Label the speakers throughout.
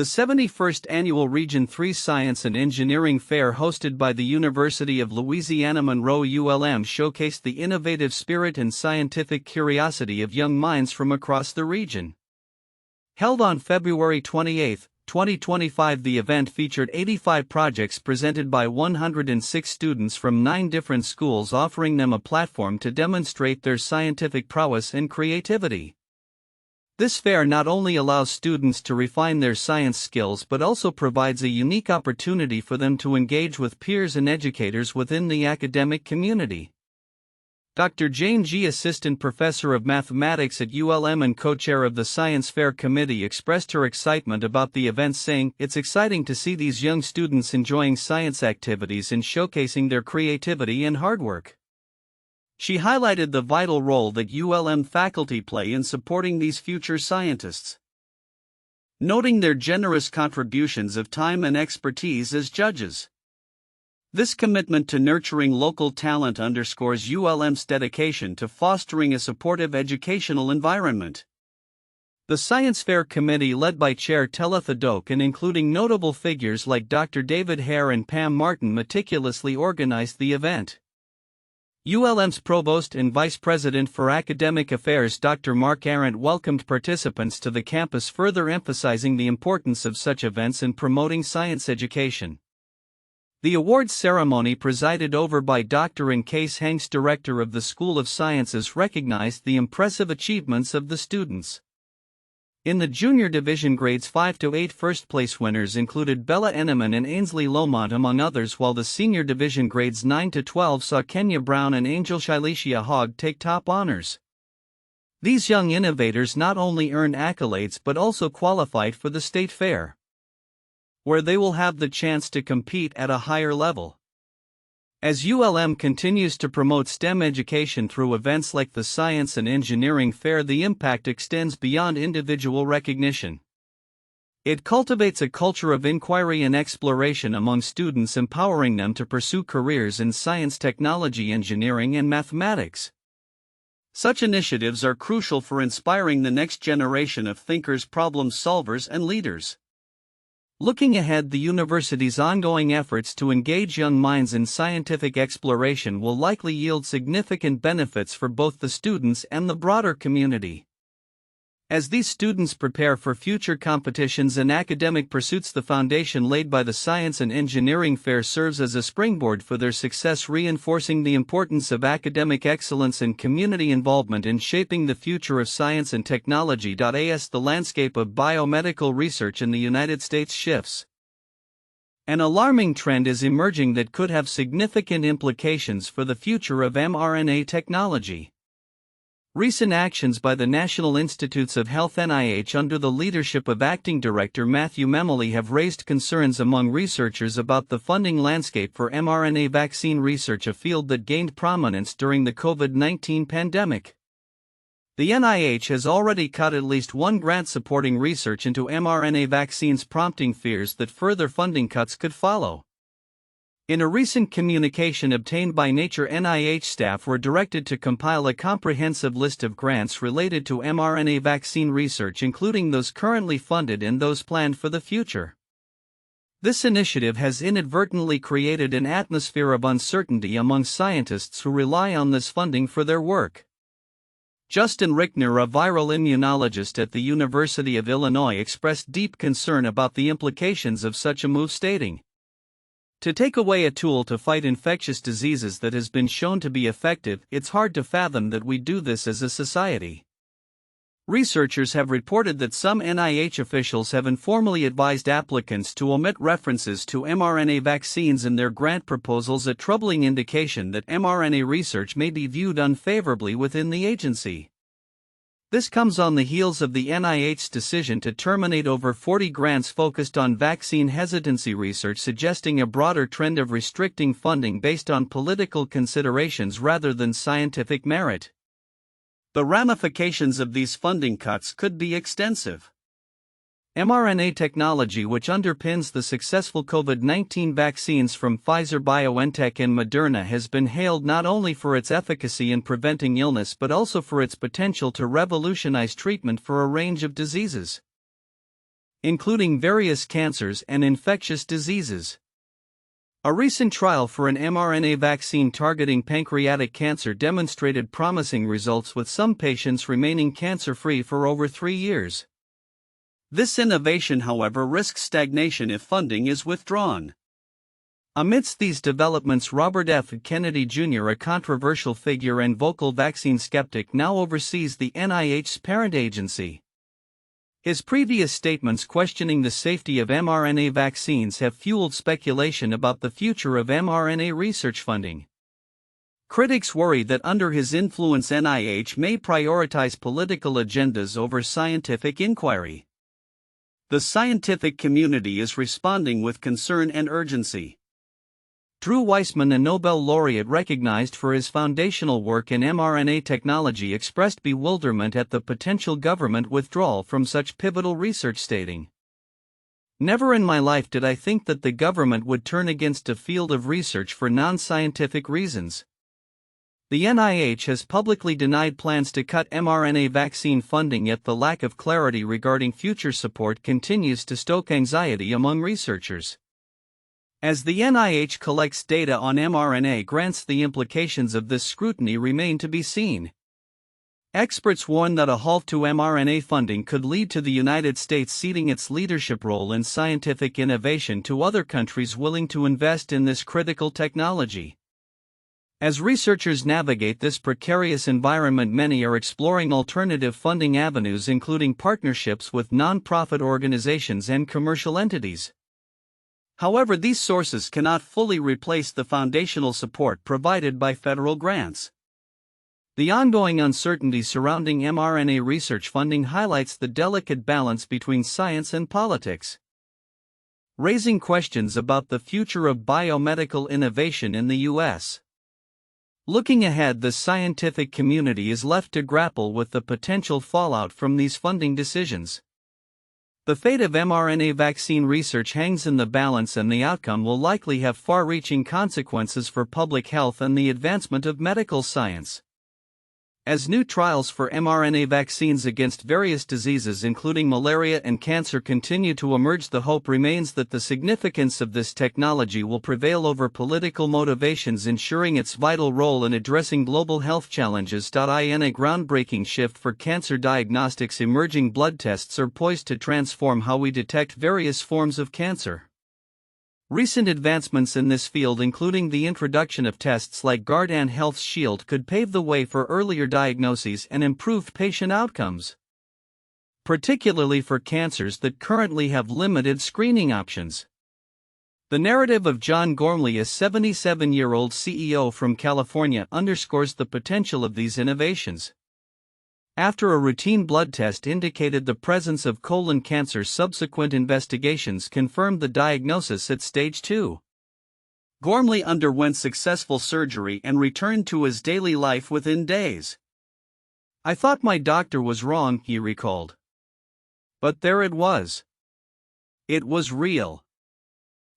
Speaker 1: The 71st Annual Region 3 Science and Engineering Fair hosted by the University of Louisiana Monroe ULM showcased the innovative spirit and scientific curiosity of young minds from across the region. Held on February 28, 2025, the event featured 85 projects presented by 106 students from 9 different schools, offering them a platform to demonstrate their scientific prowess and creativity. This fair not only allows students to refine their science skills but also provides a unique opportunity for them to engage with peers and educators within the academic community. Dr. Jane G., Assistant Professor of Mathematics at ULM and co-chair of the Science Fair Committee, expressed her excitement about the event, saying, "It's exciting to see these young students enjoying science activities and showcasing their creativity and hard work." She highlighted the vital role that ULM faculty play in supporting these future scientists, noting their generous contributions of time and expertise as judges. This commitment to nurturing local talent underscores ULM's dedication to fostering a supportive educational environment. The Science Fair Committee, led by Chair Telitha Doke and including notable figures like Dr. David Hare and Pam Martin, meticulously organized the event. ULM's Provost and Vice President for Academic Affairs, Dr. Mark Arant, welcomed participants to the campus, further emphasizing the importance of such events in promoting science education. The awards ceremony, presided over by Dr. and Case Hanks, Director of the School of Sciences, recognized the impressive achievements of the students. In the junior division, grades 5 to 8 first-place winners included Bella Eneman and Ainsley Leaumont, among others, while the senior division grades 9 to 12 saw Kenya Brown and Angel-Shyleecia Hogg take top honors. These young innovators not only earned accolades but also qualified for the state fair, where they will have the chance to compete at a higher level. As ULM continues to promote STEM education through events like the Science and Engineering Fair, the impact extends beyond individual recognition. It cultivates a culture of inquiry and exploration among students, empowering them to pursue careers in science, technology, engineering, and mathematics. Such initiatives are crucial for inspiring the next generation of thinkers, problem solvers, and leaders. Looking ahead, the university's ongoing efforts to engage young minds in scientific exploration will likely yield significant benefits for both the students and the broader community. As these students prepare for future competitions and academic pursuits, the foundation laid by the Science and Engineering Fair serves as a springboard for their success, reinforcing the importance of academic excellence and community involvement in shaping the future of science and technology. As the landscape of biomedical research in the United States shifts, an alarming trend is emerging that could have significant implications for the future of mRNA technology. Recent actions by the National Institutes of Health (NIH) under the leadership of Acting Director Matthew Memoli have raised concerns among researchers about the funding landscape for mRNA vaccine research, a field that gained prominence during the COVID-19 pandemic. The NIH has already cut at least one grant supporting research into mRNA vaccines, prompting fears that further funding cuts could follow. In a recent communication obtained by Nature, NIH staff were directed to compile a comprehensive list of grants related to mRNA vaccine research, including those currently funded and those planned for the future. This initiative has inadvertently created an atmosphere of uncertainty among scientists who rely on this funding for their work. Justin Rickner, a viral immunologist at the University of Illinois, expressed deep concern about the implications of such a move, stating, "To take away a tool to fight infectious diseases that has been shown to be effective, it's hard to fathom that we do this as a society." Researchers have reported that some NIH officials have informally advised applicants to omit references to mRNA vaccines in their grant proposals, a troubling indication that mRNA research may be viewed unfavorably within the agency. This comes on the heels of the NIH's decision to terminate over 40 grants focused on vaccine hesitancy research, suggesting a broader trend of restricting funding based on political considerations rather than scientific merit. The ramifications of these funding cuts could be extensive. mRNA technology, which underpins the successful COVID-19 vaccines from Pfizer-BioNTech and Moderna, has been hailed not only for its efficacy in preventing illness but also for its potential to revolutionize treatment for a range of diseases. including various cancers and infectious diseases. A recent trial for an mRNA vaccine targeting pancreatic cancer demonstrated promising results, with some patients remaining cancer-free for over 3 years. This innovation, however, risks stagnation if funding is withdrawn. Amidst these developments, Robert F. Kennedy Jr., a controversial figure and vocal vaccine skeptic, now oversees the NIH's parent agency. His previous statements questioning the safety of mRNA vaccines have fueled speculation about the future of mRNA research funding. Critics worry that under his influence, NIH may prioritize political agendas over scientific inquiry. The scientific community is responding with concern and urgency. Drew Weissman, a Nobel laureate recognized for his foundational work in mRNA technology, expressed bewilderment at the potential government withdrawal from such pivotal research, stating, "Never in my life did I think that the government would turn against a field of research for non-scientific reasons." The NIH has publicly denied plans to cut mRNA vaccine funding, yet the lack of clarity regarding future support continues to stoke anxiety among researchers. As the NIH collects data on mRNA grants, the implications of this scrutiny remain to be seen. Experts warn that a halt to mRNA funding could lead to the United States ceding its leadership role in scientific innovation to other countries willing to invest in this critical technology. As researchers navigate this precarious environment, many are exploring alternative funding avenues, including partnerships with non-profit organizations and commercial entities. However, these sources cannot fully replace the foundational support provided by federal grants. The ongoing uncertainty surrounding mRNA research funding highlights the delicate balance between science and politics, raising questions about the future of biomedical innovation in the U.S. Looking ahead, the scientific community is left to grapple with the potential fallout from these funding decisions. The fate of mRNA vaccine research hangs in the balance, and the outcome will likely have far-reaching consequences for public health and the advancement of medical science. As new trials for mRNA vaccines against various diseases including malaria and cancer continue to emerge, the hope remains that the significance of this technology will prevail over political motivations, ensuring its vital role in addressing global health challenges. In a groundbreaking shift for cancer diagnostics, emerging blood tests are poised to transform how we detect various forms of cancer. Recent advancements in this field, including the introduction of tests like Guardant Health's Shield, could pave the way for earlier diagnoses and improved patient outcomes, particularly for cancers that currently have limited screening options. The narrative of John Gormley, a 77-year-old CEO from California, underscores the potential of these innovations. After a routine blood test indicated the presence of colon cancer, subsequent investigations confirmed the diagnosis at stage 2. Gormley underwent successful surgery and returned to his daily life within days. "I thought my doctor was wrong," he recalled. "But there it was. It was real."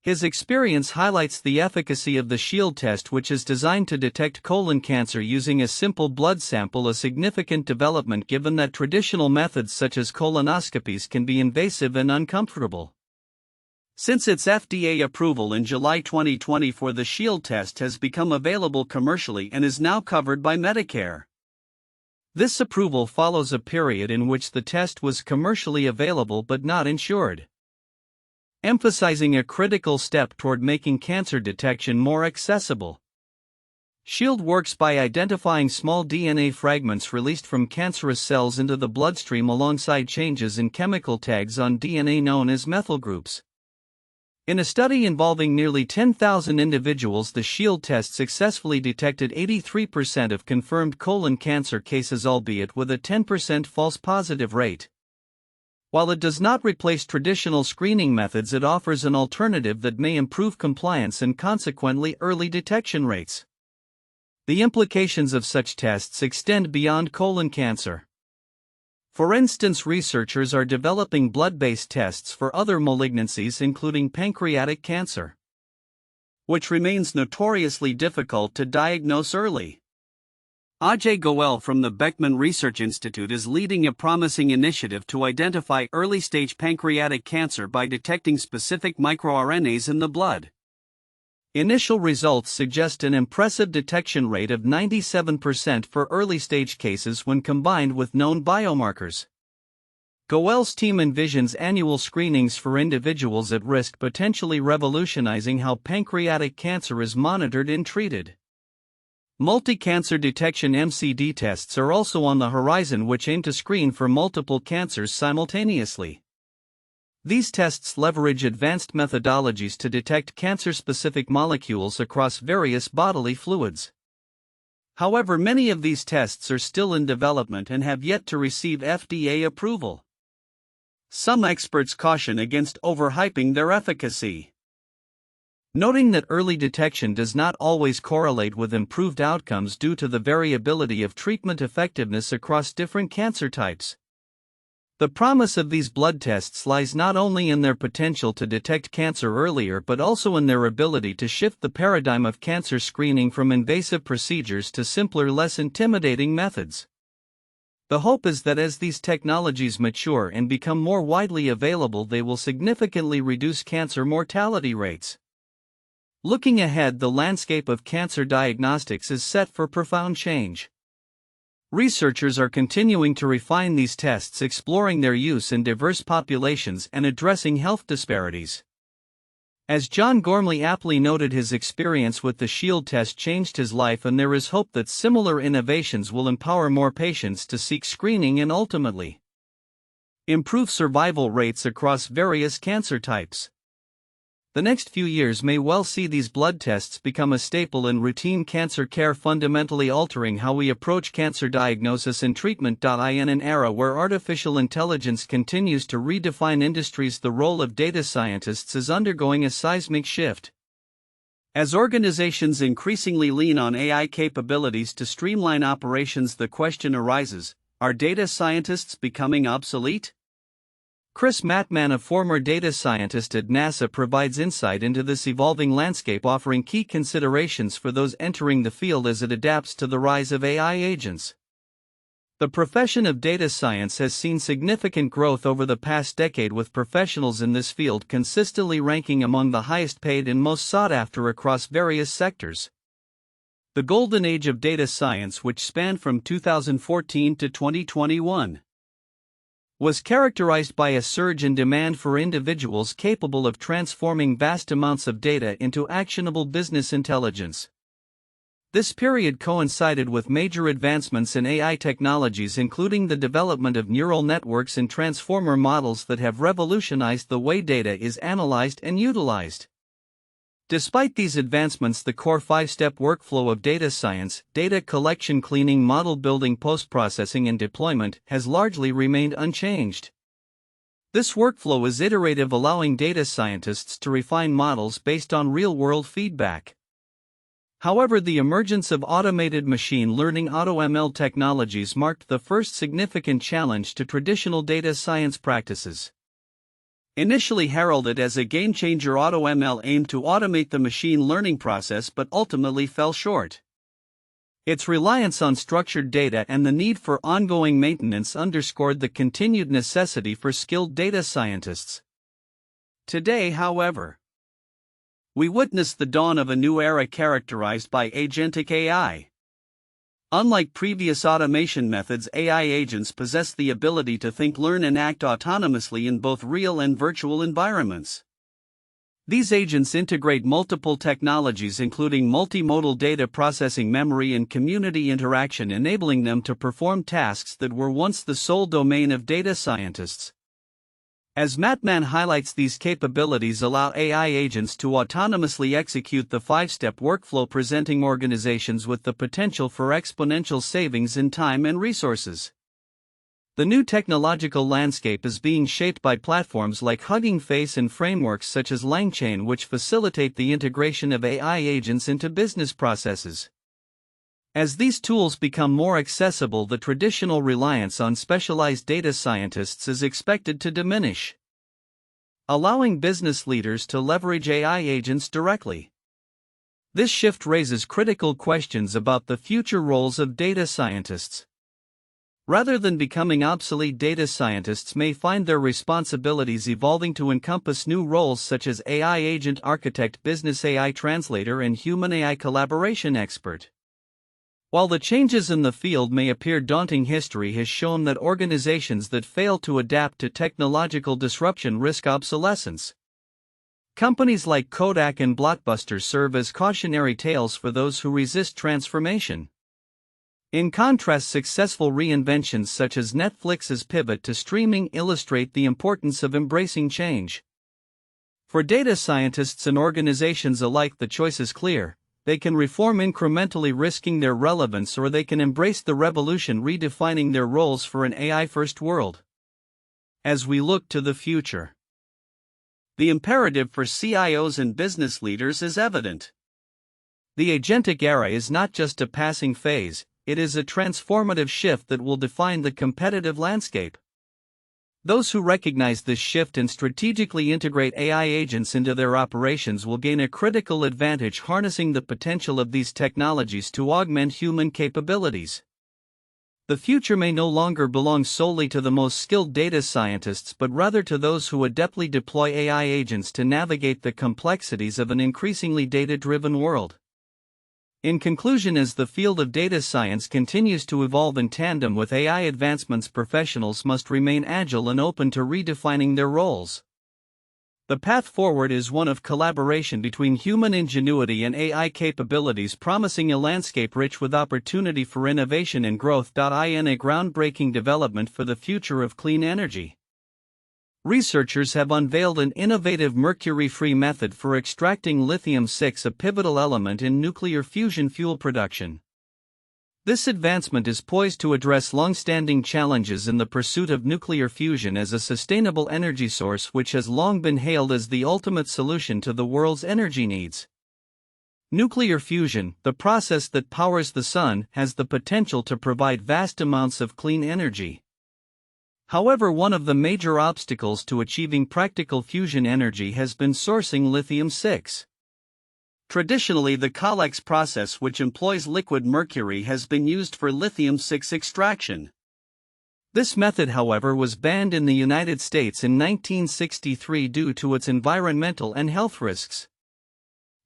Speaker 1: His experience highlights the efficacy of the Shield test, which is designed to detect colon cancer using a simple blood sample, a significant development given that traditional methods such as colonoscopies can be invasive and uncomfortable. Since its FDA approval in July 2024, the Shield test has become available commercially and is now covered by Medicare. This approval follows a period in which the test was commercially available but not insured, emphasizing a critical step toward making cancer detection more accessible. Shield works by identifying small DNA fragments released from cancerous cells into the bloodstream alongside changes in chemical tags on DNA known as methyl groups. In a study involving nearly 10,000 individuals, the Shield test successfully detected 83% of confirmed colon cancer cases, albeit with a 10% false positive rate. While it does not replace traditional screening methods, it offers an alternative that may improve compliance and consequently early detection rates. The implications of such tests extend beyond colon cancer. For instance, researchers are developing blood-based tests for other malignancies, including pancreatic cancer, which remains notoriously difficult to diagnose early. Ajay Goel from the Beckman Research Institute is leading a promising initiative to identify early-stage pancreatic cancer by detecting specific microRNAs in the blood. Initial results suggest an impressive detection rate of 97% for early-stage cases when combined with known biomarkers. Goel's team envisions annual screenings for individuals at risk, potentially revolutionizing how pancreatic cancer is monitored and treated. Multi-cancer detection (MCD) tests are also on the horizon, which aim to screen for multiple cancers simultaneously. These tests leverage advanced methodologies to detect cancer-specific molecules across various bodily fluids. However, many of these tests are still in development and have yet to receive FDA approval. Some experts caution against overhyping their efficacy, noting that early detection does not always correlate with improved outcomes due to the variability of treatment effectiveness across different cancer types. The promise of these blood tests lies not only in their potential to detect cancer earlier but also in their ability to shift the paradigm of cancer screening from invasive procedures to simpler, less intimidating methods. The hope is that as these technologies mature and become more widely available, they will significantly reduce cancer mortality rates. Looking ahead, the landscape of cancer diagnostics is set for profound change. Researchers are continuing to refine these tests, exploring their use in diverse populations and addressing health disparities. As John Gormley aptly noted, his experience with the Shield test changed his life, and there is hope that similar innovations will empower more patients to seek screening and ultimately improve survival rates across various cancer types. The next few years may well see these blood tests become a staple in routine cancer care, fundamentally altering how we approach cancer diagnosis and treatment. In an era where artificial intelligence continues to redefine industries, the role of data scientists is undergoing a seismic shift. As organizations increasingly lean on AI capabilities to streamline operations, the question arises: are data scientists becoming obsolete? Chris Mattman, a former data scientist at NASA, provides insight into this evolving landscape, offering key considerations for those entering the field as it adapts to the rise of AI agents. The profession of data science has seen significant growth over the past decade, with professionals in this field consistently ranking among the highest paid and most sought after across various sectors. The golden age of data science, which spanned from 2014 to 2021, was characterized by a surge in demand for individuals capable of transforming vast amounts of data into actionable business intelligence. This period coincided with major advancements in AI technologies, including the development of neural networks and transformer models that have revolutionized the way data is analyzed and utilized. Despite these advancements, the core 5-step workflow of data science, data collection, cleaning, model building, post-processing, and deployment, has largely remained unchanged. This workflow is iterative, allowing data scientists to refine models based on real-world feedback. However, the emergence of automated machine learning (AutoML) technologies marked the first significant challenge to traditional data science practices. Initially heralded as a game-changer, AutoML aimed to automate the machine learning process but ultimately fell short. Its reliance on structured data and the need for ongoing maintenance underscored the continued necessity for skilled data scientists. Today, however, we witness the dawn of a new era characterized by agentic AI. Unlike previous automation methods, AI agents possess the ability to think, learn, and act autonomously in both real and virtual environments. These agents integrate multiple technologies, including multimodal data processing, memory, and community interaction, enabling them to perform tasks that were once the sole domain of data scientists. As Mattman highlights, these capabilities allow AI agents to autonomously execute the 5-step workflow, presenting organizations with the potential for exponential savings in time and resources. The new technological landscape is being shaped by platforms like Hugging Face and frameworks such as LangChain, which facilitate the integration of AI agents into business processes. As these tools become more accessible, the traditional reliance on specialized data scientists is expected to diminish, allowing business leaders to leverage AI agents directly. This shift raises critical questions about the future roles of data scientists. Rather than becoming obsolete, data scientists may find their responsibilities evolving to encompass new roles such as AI agent architect, business AI translator, and human AI collaboration expert. While the changes in the field may appear daunting, history has shown that organizations that fail to adapt to technological disruption risk obsolescence. Companies like Kodak and Blockbuster serve as cautionary tales for those who resist transformation. In contrast, successful reinventions such as Netflix's pivot to streaming illustrate the importance of embracing change. For data scientists and organizations alike, the choice is clear. They can reform incrementally, risking their relevance, or they can embrace the revolution, redefining their roles for an AI-first world. As we look to the future, the imperative for CIOs and business leaders is evident. The agentic era is not just a passing phase, it is a transformative shift that will define the competitive landscape. Those who recognize this shift and strategically integrate AI agents into their operations will gain a critical advantage, harnessing the potential of these technologies to augment human capabilities. The future may no longer belong solely to the most skilled data scientists, but rather to those who adeptly deploy AI agents to navigate the complexities of an increasingly data-driven world. In conclusion, as the field of data science continues to evolve in tandem with AI advancements, professionals must remain agile and open to redefining their roles. The path forward is one of collaboration between human ingenuity and AI capabilities, promising a landscape rich with opportunity for innovation and growth. In a groundbreaking development for the future of clean energy, researchers have unveiled an innovative mercury-free method for extracting lithium-6, a pivotal element in nuclear fusion fuel production. This advancement is poised to address long-standing challenges in the pursuit of nuclear fusion as a sustainable energy source, which has long been hailed as the ultimate solution to the world's energy needs. Nuclear fusion, the process that powers the sun, has the potential to provide vast amounts of clean energy. However, one of the major obstacles to achieving practical fusion energy has been sourcing lithium-6. Traditionally, the CALEX process, which employs liquid mercury, has been used for lithium-6 extraction. This method, however, was banned in the United States in 1963 due to its environmental and health risks.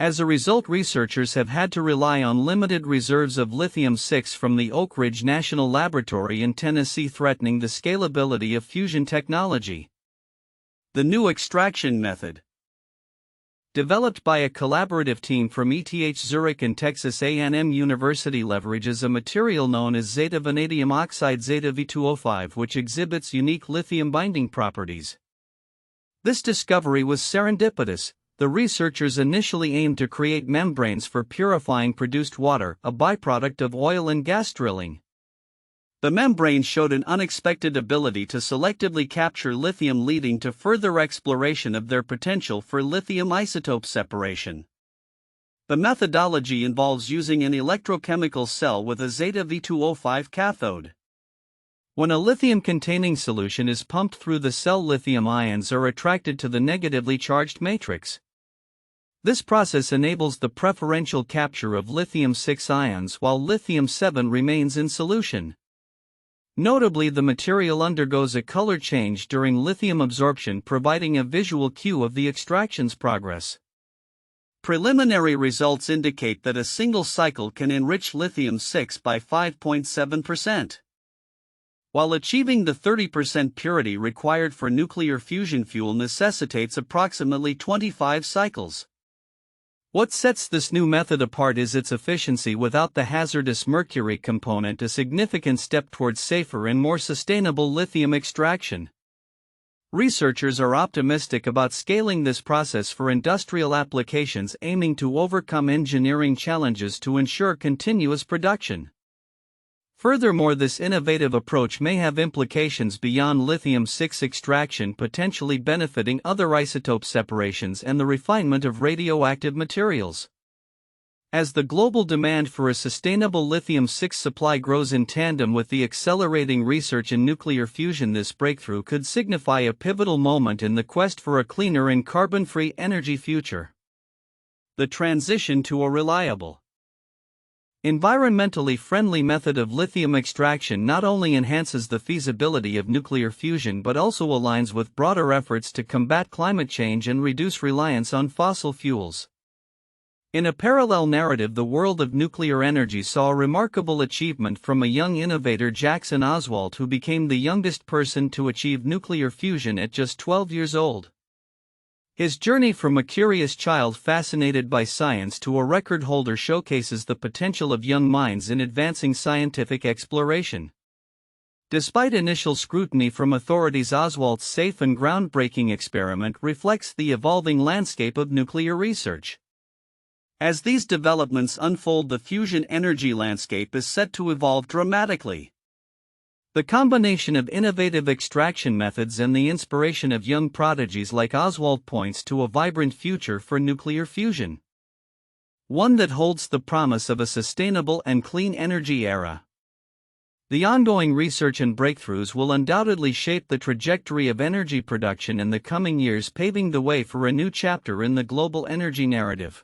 Speaker 1: As a result, researchers have had to rely on limited reserves of lithium-6 from the Oak Ridge National Laboratory in Tennessee, threatening the scalability of fusion technology. The new extraction method, developed by a collaborative team from ETH Zurich and Texas A&M University, leverages a material known as zeta vanadium oxide zeta V2O5, which exhibits unique lithium binding properties. This discovery was serendipitous. The researchers initially aimed to create membranes for purifying produced water, a byproduct of oil and gas drilling. The membrane showed an unexpected ability to selectively capture lithium, leading to further exploration of their potential for lithium isotope separation. The methodology involves using an electrochemical cell with a zeta V2O5 cathode. When a lithium-containing solution is pumped through the cell, lithium ions are attracted to the negatively charged matrix. This process enables the preferential capture of lithium-6 ions while lithium-7 remains in solution. Notably, the material undergoes a color change during lithium absorption, providing a visual cue of the extraction's progress. Preliminary results indicate that a single cycle can enrich lithium-6 by 5.7%. While achieving the 30% purity required for nuclear fusion fuel necessitates approximately 25 cycles. What sets this new method apart is its efficiency without the hazardous mercury component, a significant step towards safer and more sustainable lithium extraction. Researchers are optimistic about scaling this process for industrial applications, aiming to overcome engineering challenges to ensure continuous production. Furthermore, this innovative approach may have implications beyond lithium-6 extraction, potentially benefiting other isotope separations and the refinement of radioactive materials. As the global demand for a sustainable lithium-6 supply grows in tandem with the accelerating research in nuclear fusion, this breakthrough could signify a pivotal moment in the quest for a cleaner and carbon-free energy future. The transition to a reliable, environmentally friendly method of lithium extraction not only enhances the feasibility of nuclear fusion but also aligns with broader efforts to combat climate change and reduce reliance on fossil fuels. In a parallel narrative, the world of nuclear energy saw a remarkable achievement from a young innovator, Jackson Oswalt, who became the youngest person to achieve nuclear fusion at just 12 years old. His journey from a curious child fascinated by science to a record holder showcases the potential of young minds in advancing scientific exploration. Despite initial scrutiny from authorities, Oswalt's safe and groundbreaking experiment reflects the evolving landscape of nuclear research. As these developments unfold, the fusion energy landscape is set to evolve dramatically. The combination of innovative extraction methods and the inspiration of young prodigies like Oswalt points to a vibrant future for nuclear fusion, one that holds the promise of a sustainable and clean energy era. The ongoing research and breakthroughs will undoubtedly shape the trajectory of energy production in the coming years, paving the way for a new chapter in the global energy narrative.